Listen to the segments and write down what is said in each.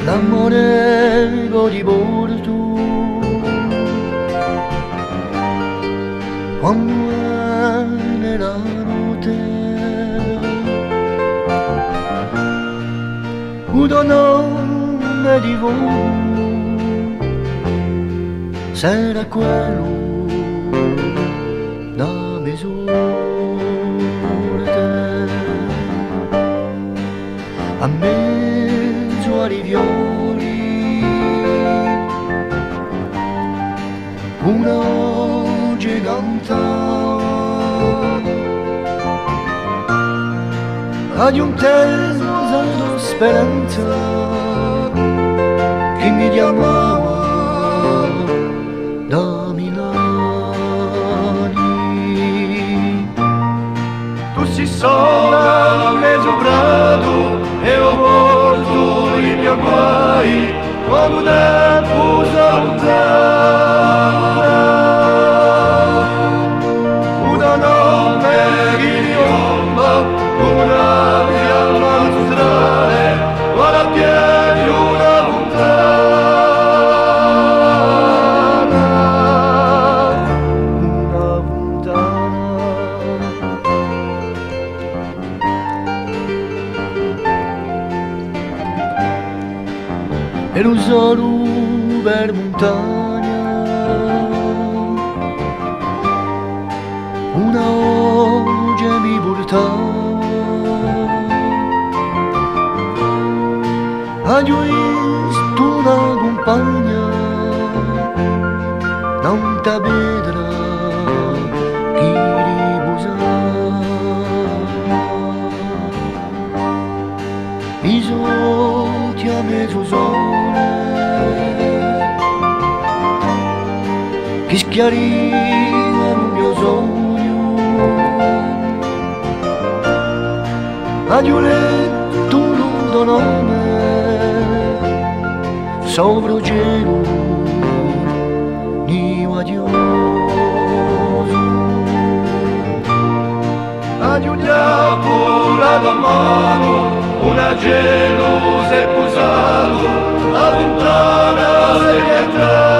l'amore di bordo quando è nella notte uno nome di voi sarà quello da mezz'orte a mezzo ai violi una voce cantava ad un terzo di speranza che mi chiamava da Milani. Tu si sola mezzo prato e ho porto i miei guai quando tempo salutare una nome che riomba una via magistrale guarda piedi una puntana e lo solo per montagna una oggi mi portava a giusto una compagna non ti vedrà chi riposa mi sotti a mezzo sole che schiariva il mio sogno a letto un nome sopra il cielo di adioso a giudiato la mano una gelosa e posato a lontana se ne entrare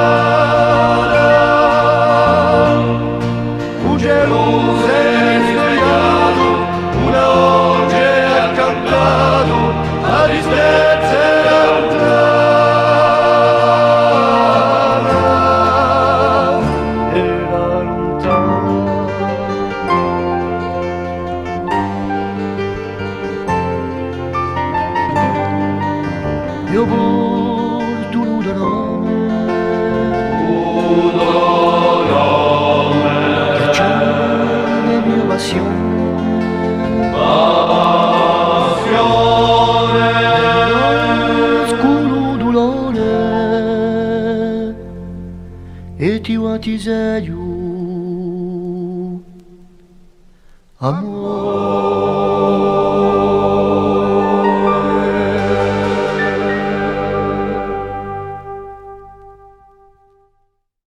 un geloso e svegliato una oggi ha cantato a tristezza e lontana era lontana. Io porto un nome che c'è la mia passione scuro dolore e ti sei amore.